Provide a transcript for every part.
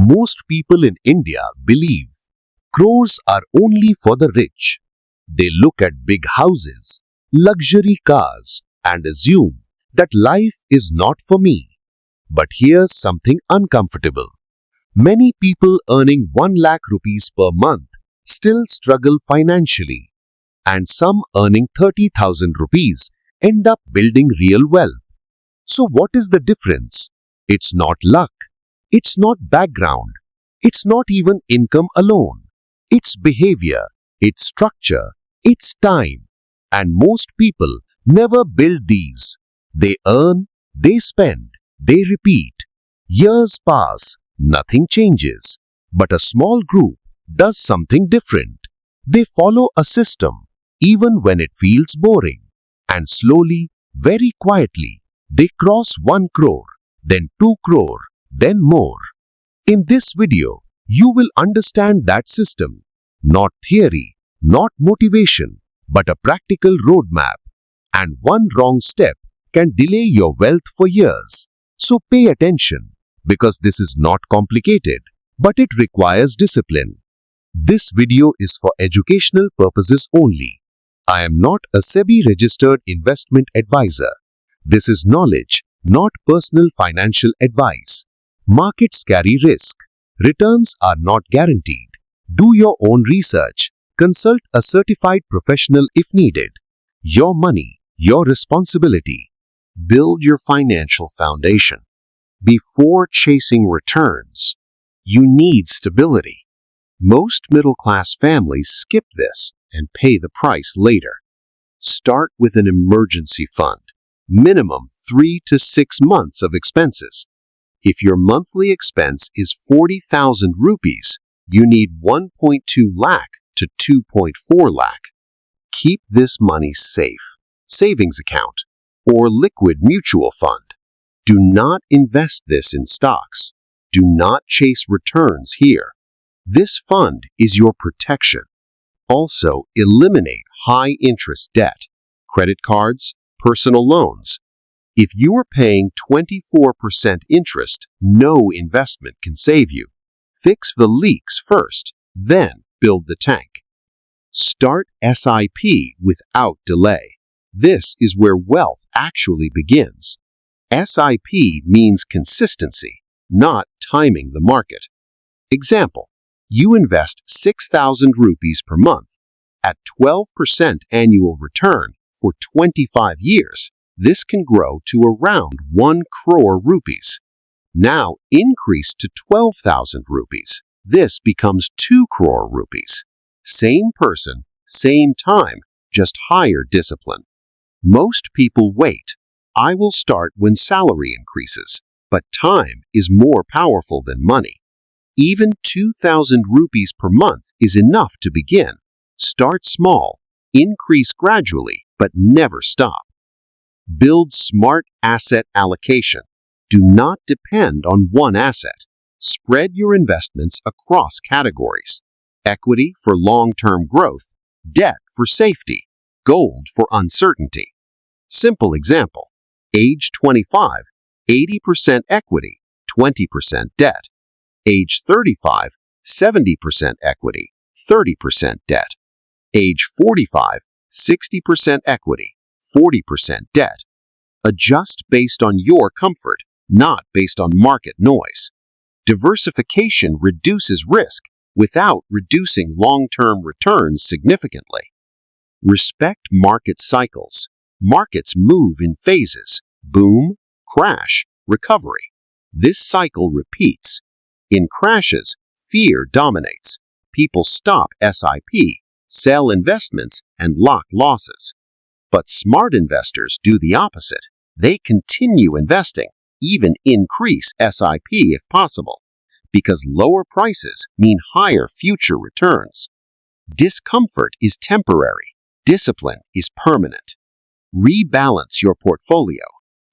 Most people in India believe crores are only for the rich. They look at big houses, luxury cars, and assume that life is not for me. But here's something uncomfortable. Many people earning 1 lakh rupees per month still struggle financially, and some earning 30,000 rupees end up building real wealth. So what is the difference? It's not luck. It's not background. It's not even income alone. It's behavior. It's structure. It's time. And most people never build these. They earn, they spend, they repeat. Years pass, nothing changes. But a small group does something different. They follow a system, even when it feels boring. And slowly, very quietly, they cross 1 crore, then 2 crore, then more. In this video, you will understand that system. Not theory, not motivation, but a practical roadmap. And one wrong step can delay your wealth for years. So pay attention, because this is not complicated, but it requires discipline. This video is for educational purposes only. I am not a SEBI-registered investment advisor. This is knowledge, not personal financial advice. Markets carry risk. Returns are not guaranteed. Do your own research. Consult a certified professional if needed. Your money, your responsibility. Build your financial foundation. Before chasing returns, you need stability. Most middle-class families skip this and pay the price later. Start with an emergency fund. Minimum 3 to 6 months of expenses. If your monthly expense is 40,000 rupees, you need 1.2 lakh to 2.4 lakh. Keep this money safe. Savings account or liquid mutual fund. Do not invest this in stocks. Do not chase returns here. This fund is your protection. Also, eliminate high-interest debt, credit cards, personal loans. If you are paying 24% interest, no investment can save you. Fix the leaks first, then build the tank. Start SIP without delay. This is where wealth actually begins. SIP means consistency, not timing the market. Example, you invest 6,000 rupees per month at 12% annual return for 25 years. This can grow to around 1 crore rupees. Now increase to 12,000 rupees. This becomes 2 crore rupees. Same person, same time, just higher discipline. Most people wait. I will start when salary increases, but time is more powerful than money. Even 2,000 rupees per month is enough to begin. Start small, increase gradually, but never stop. Build smart asset allocation. Do not depend on one asset. Spread your investments across categories. Equity for long-term growth, debt for safety, gold for uncertainty. Simple example. Age 25, 80% equity, 20% debt. Age 35, 70% equity, 30% debt. Age 45, 60% equity, 40% debt. Adjust based on your comfort, not based on market noise. Diversification reduces risk without reducing long-term returns significantly. Respect market cycles. Markets move in phases: boom, crash, recovery. This cycle repeats. In crashes, fear dominates. People stop SIP, sell investments, and lock losses. But smart investors do the opposite. They continue investing, even increase SIP if possible, because lower prices mean higher future returns. Discomfort is temporary. Discipline is permanent. Rebalance your portfolio.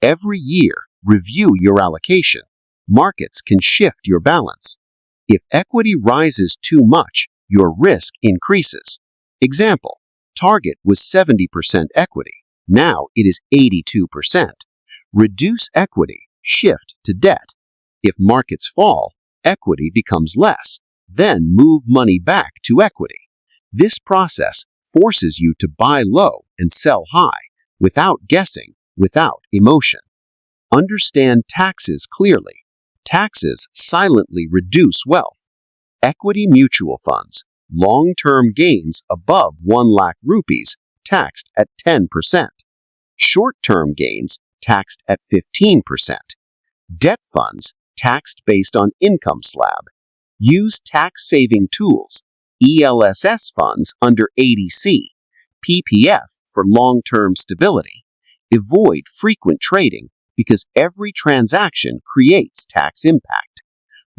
Every year, review your allocation. Markets can shift your balance. If equity rises too much, your risk increases. Example, Target was 70% equity. Now it is 82%. Reduce equity, shift to debt. If markets fall, equity becomes less, then move money back to equity. This process forces you to buy low and sell high, without guessing, without emotion. Understand taxes clearly. Taxes silently reduce wealth. Equity mutual funds, long-term gains above 1 lakh rupees, taxed at 10%. Short-term gains, taxed at 15%. Debt funds, taxed based on income slab. Use tax-saving tools, ELSS funds under ADC, PPF for long-term stability. Avoid frequent trading because every transaction creates tax impact.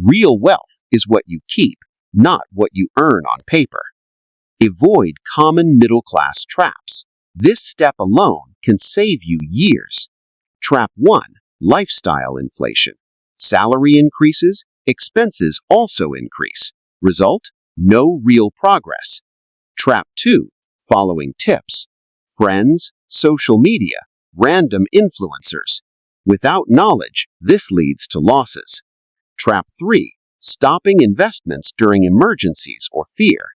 Real wealth is what you keep, not what you earn on paper. Avoid common middle-class traps. This step alone can save you years. Trap 1. Lifestyle inflation. Salary increases, expenses also increase. Result: no real progress. Trap 2. Following tips. Friends, social media, random influencers. Without knowledge, this leads to losses. Trap 3. Stopping investments during emergencies or fear.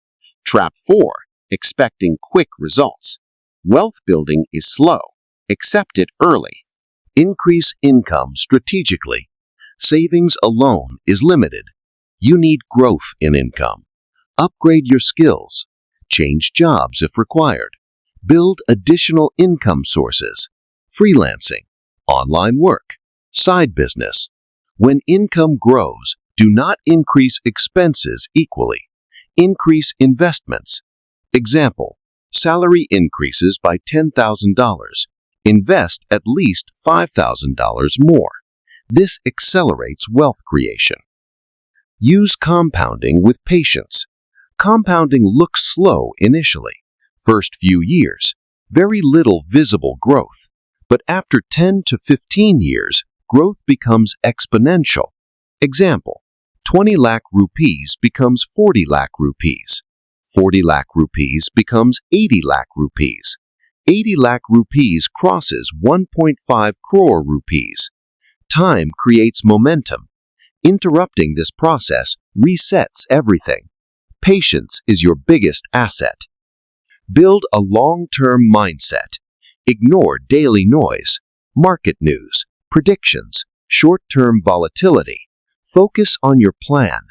Trap 4. Expecting quick results. Wealth building is slow. Accept it early. Increase income strategically. Savings alone is limited. You need growth in income. Upgrade your skills. Change jobs if required. Build additional income sources. Freelancing, online work, side business. When income grows, do not increase expenses equally. Increase investments. Example: salary increases by $10,000. Invest at least $5,000 more. This accelerates wealth creation. Use compounding with patience. Compounding looks slow initially. First few years, very little visible growth. But after 10 to 15 years, growth becomes exponential. Example: 20 lakh rupees becomes 40 lakh rupees. 40 lakh rupees becomes 80 lakh rupees. 80 lakh rupees crosses 1.5 crore rupees. Time creates momentum. Interrupting this process resets everything. Patience is your biggest asset. Build a long-term mindset. Ignore daily noise, market news, predictions, short-term volatility. Focus on your plan.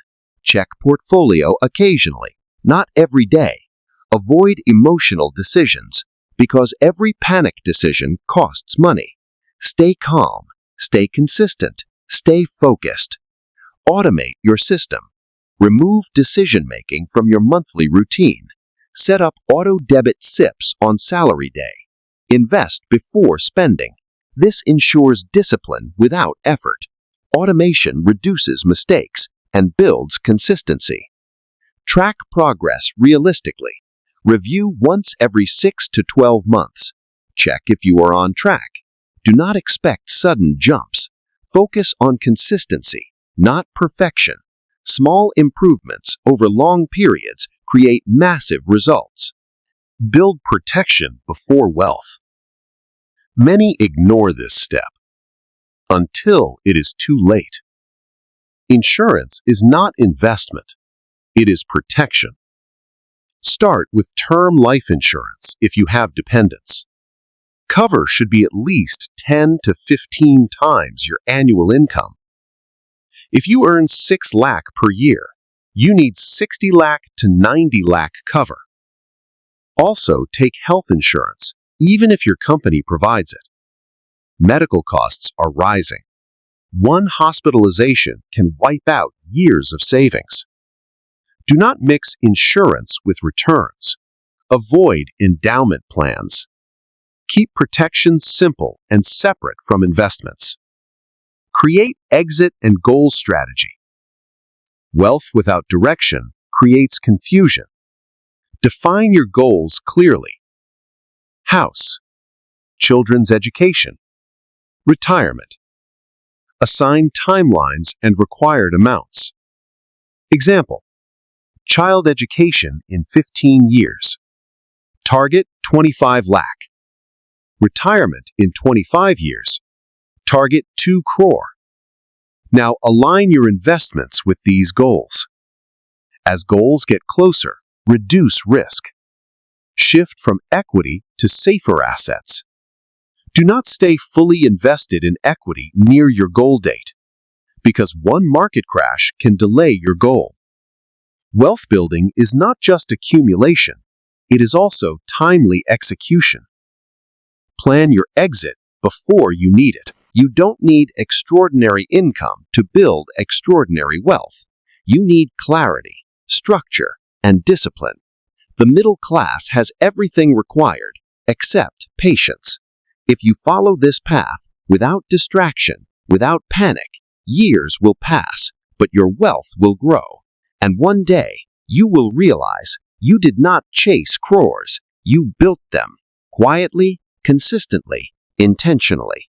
Check portfolio occasionally, not every day. Avoid emotional decisions, because every panic decision costs money. Stay calm, stay consistent, stay focused. Automate your system. Remove decision-making from your monthly routine. Set up auto-debit SIPs on salary day. Invest before spending. This ensures discipline without effort. Automation reduces mistakes and builds consistency. Track progress realistically. Review once every 6 to 12 months. Check if you are on track. Do not expect sudden jumps. Focus on consistency, not perfection. Small improvements over long periods create massive results. Build protection before wealth. Many ignore this step until it is too late. Insurance is not investment. It is protection. Start with term life insurance if you have dependents. Cover should be at least 10 to 15 times your annual income. If you earn 6 lakh per year, you need 60 lakh to 90 lakh cover. Also, take health insurance, even if your company provides it. Medical costs are rising. One hospitalization can wipe out years of savings. Do not mix insurance with returns. Avoid endowment plans. Keep protection simple and separate from investments. Create exit and goal strategy. Wealth without direction creates confusion. Define your goals clearly. House, children's education, retirement. Assign timelines and required amounts. Example: child education in 15 years. Target 25 lakh. Retirement in 25 years. Target 2 crore. Now align your investments with these goals. As goals get closer, reduce risk. Shift from equity to safer assets. Do not stay fully invested in equity near your goal date, because one market crash can delay your goal. Wealth building is not just accumulation, it is also timely execution. Plan your exit before you need it. You don't need extraordinary income to build extraordinary wealth. You need clarity, structure, and discipline. The middle class has everything required, except patience. If you follow this path, without distraction, without panic, years will pass, but your wealth will grow. And one day, you will realize you did not chase crores, you built them, quietly, consistently, intentionally.